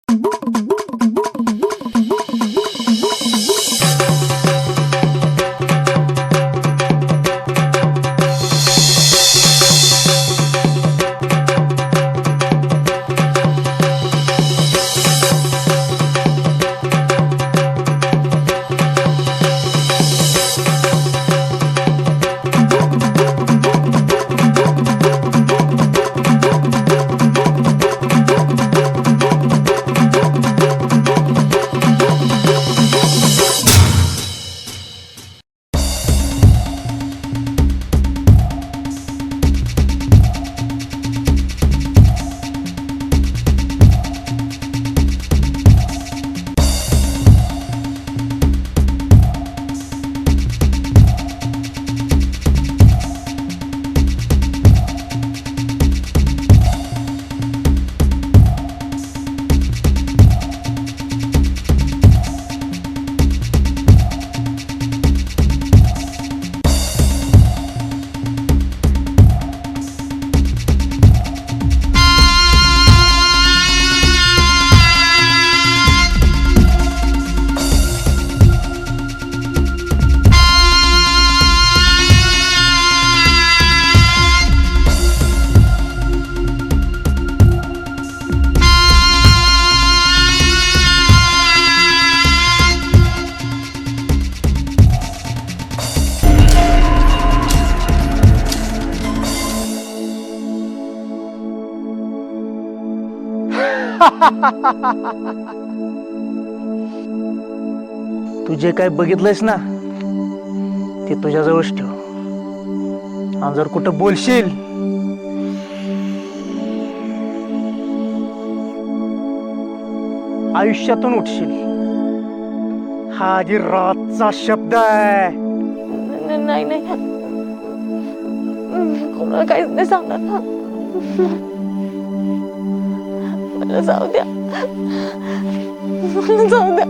तू जे काय बघितलंयस ना ते तुझ्याजवळच ठेव. आणि जर कुठं बोलशील आयुष्यातून उठशील, हा आधी रातचा शब्द आहे. नाही नाही, कोणाला काहीच नाही सांगणार. मला जाऊ द्या, मला जाऊ द्या.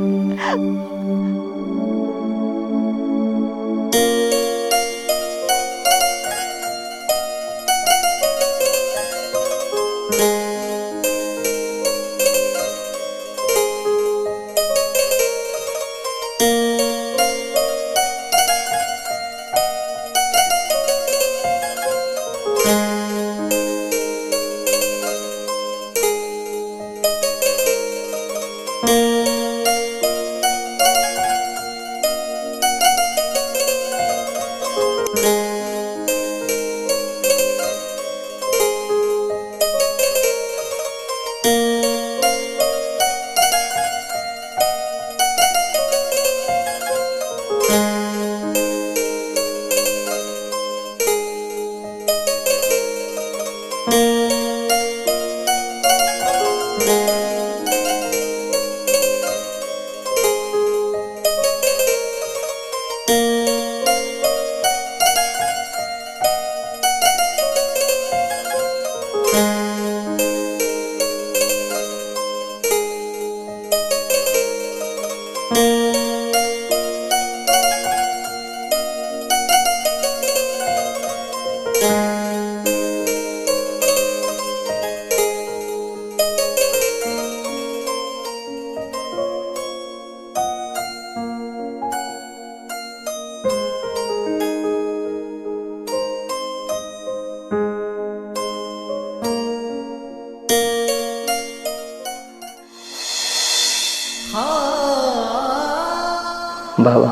बाबा,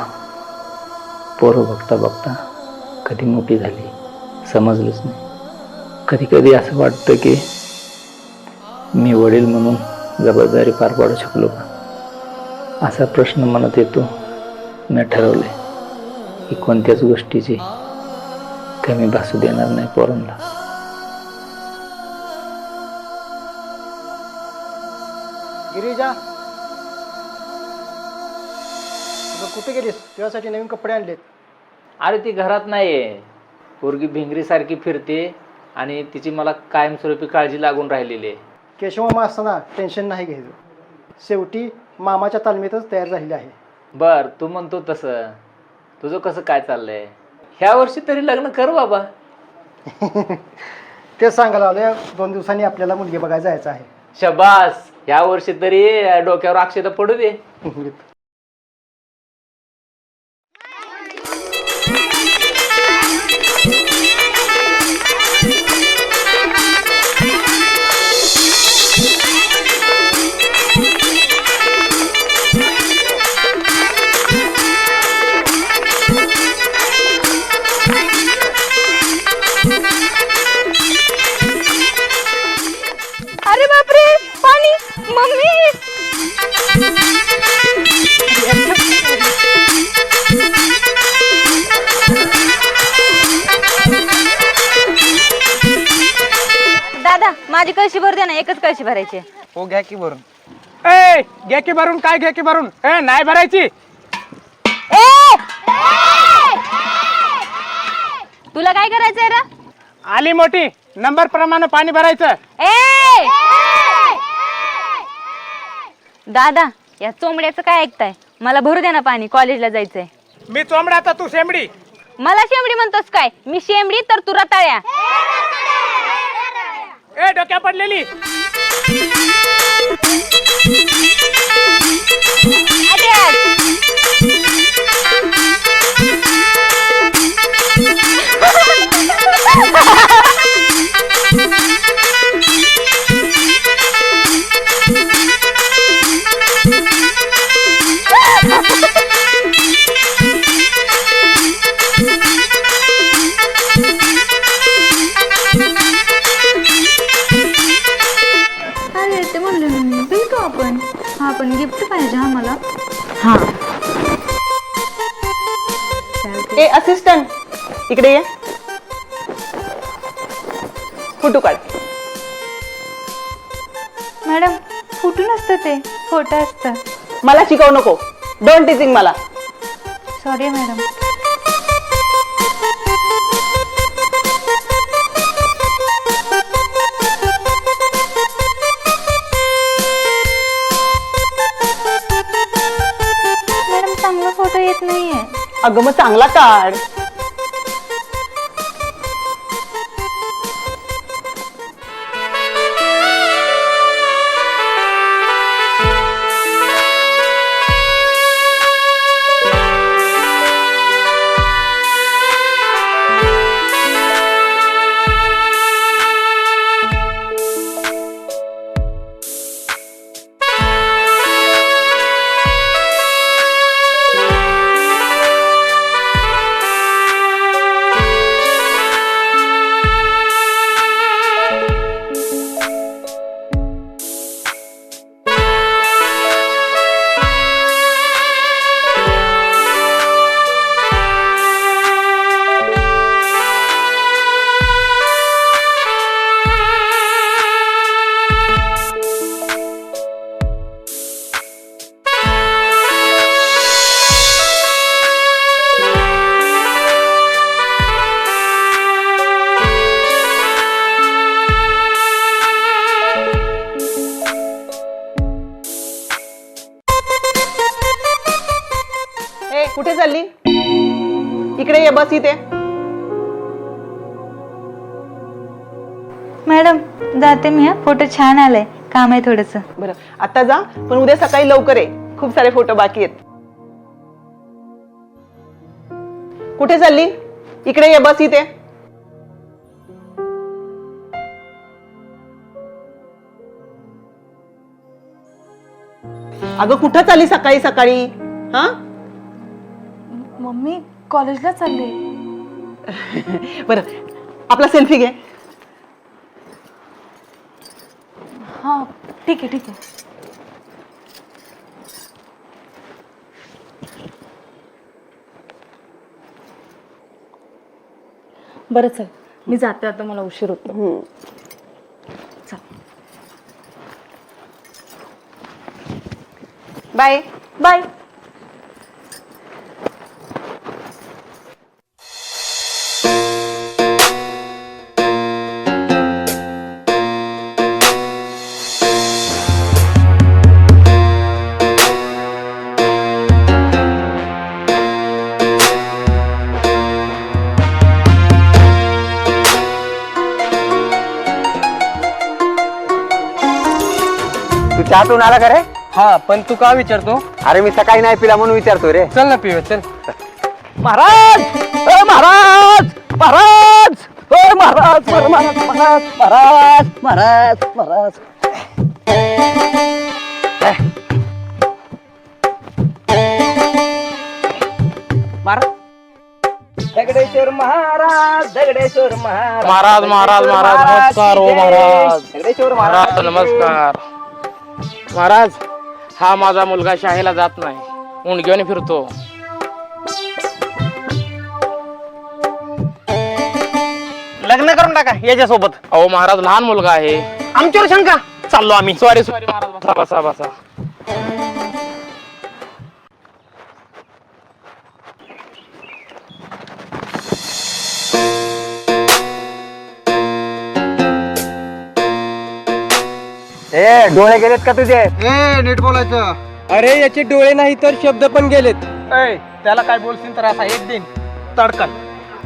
पोरं बघता बघता कधी मोठी झाली समजलंच नाही. कधी कधी असं वाटतं की मी वडील म्हणून जबाबदारी पार पाडू शकलो का, असा प्रश्न मनात येतो. मी ठरवलंय की कोणत्याच गोष्टीची कमी भासू देणार नाही पोरांना. गिरिजा, कुठे गेलीस? तुझ्यासाठी नवीन कपडे आणलेत. अरे ती घरात नाहीये, पोरगी भिंगरीसारखी फिरते आणि तिची मला कायमस्वरूपी काळजी लागून राहिलेली आहे. केशवमामा असताना टेन्शन नाही घ्यायचं, शेवटी मामाच्या तालमीतच तयार झालेली आहे. बर, तू म्हणतो तसं. तुझं कसं काय चाललंय? ह्या वर्षी तरी लग्न कर बाबा. तेच सांगायला आलोय, 2 दिवसांनी आपल्याला मुलगी बघायला जायचं आहे. शबास, या वर्षी तरी डोक्यावर अक्षता पडू दे. अरे बापरे, पाणी. मम्मी. दादा, माझी कळशी भर दे ना, एकच कळशी भरायची. हो घ्या की भरून. ए घ्या की भरून. काय घ्या की भरून? ए नाही भरायची. तुला काय करायचंय रे? आली मोठी, नंबर प्रमाणे पाणी भरायचं. ए दादा, या चोंबड्याचं काय ऐकताय? मला भरू दे ना पाणी, कॉलेजला जायचंय. मी चोंबडा तर तू शेंबडी. मला शेंबडी म्हणतोस काय? मी शेंबडी तर तू रताळ्या. ए डोक्या पडलेली. अरे ते म्हणले मी भेटू आपण. हा पण गिफ्ट पाहिजे आम्हाला. हा. ए असिस्टंट, इकडे ये. फोटो काढ. मॅडम फोटो नसतं ते, फोटो असतं. मला शिकवू नको. डोंट टीचिंग मला. Sorry madam. मॅडम चांगला फोटो येत नाहीये. अगं मग चांगला काढ. ए कुठे चालली? इकडे ये, बस इथे. मॅडम जाते मी. हा फोटो छान आलाय, काम आहे थोडस. बरं आता जा, पण उद्या सकाळी लवकर ये. खूप सारे फोटो बाकी आहेत. कुठे चालली? इकडे ये, बस इथे. अगं कुठं चालली सकाळी सकाळी? हा मम्मी कॉलेजला चालले. बरं आपला सेल्फी घे. हा ठीक आहे ठीक आहे. बरं चल, मी जाते आता, मला उशीर होतो. चल बाय. बाय. तू चहा पिऊन आला का रे? हा पण तू का विचारतो? अरे मी सकाळी नाही पिला म्हणून विचारतो रे. चल ना पिऊया चल. महाराज ए महाराज महाराज ए महाराज महाराज महाराज महाराज महाराज दगडेश्वर महाराज दगडेश्वर महाराज महाराज महाराज महाराज नमस्कार हो महाराज. दगडेश्वर महाराज नमस्कार. महाराज हा माझा मुलगा शाळेला जात नाही, मुंडग्याने फिरतो. लग्न करून टाका याच्यासोबत. अहो महाराज लहान मुलगा आहे. आमच्यावर शंका चाललो आम्ही. सॉरी सॉरी महाराज बसा बसा बसा. ए डोळे गेलेत का तुझे? नीट बोलायचं. अरे याचे डोळे नाही तर शब्द पण गेलेत. त्याला काय बोलशील तर असा एक दिन तडकन.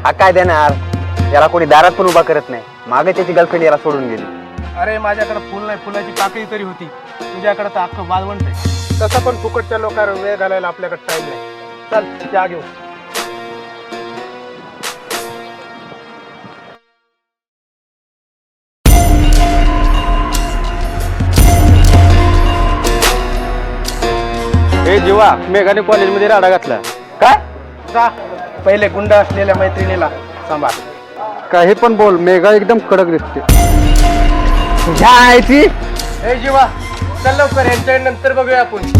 हा काय देणार? याला कोणी दारात पण उभा करत नाही. मागे त्याची गर्लफ्रेंड याला सोडून गेली. अरे माझ्याकडे फुल नाही, फुलाची पाकळी तरी होती. तुझ्याकडे तर अख्खं बालवंट आहे. तसं पण फुकटच्या लोकांवर वेळ घालायला आपल्याकडे टाइम नाही. चल चहा घेऊ. ए जीवा, मेघाने कॉलेजमध्ये राडा घातला. काय? जा पहिले गुंड असलेल्या मैत्रिणीला सांभाळ. काही पण बोल, मेघा एकदम कडक दिसते. तुझ्या आईची ए जीवा चल लवकर, यांच्या नंतर बघूया आपण.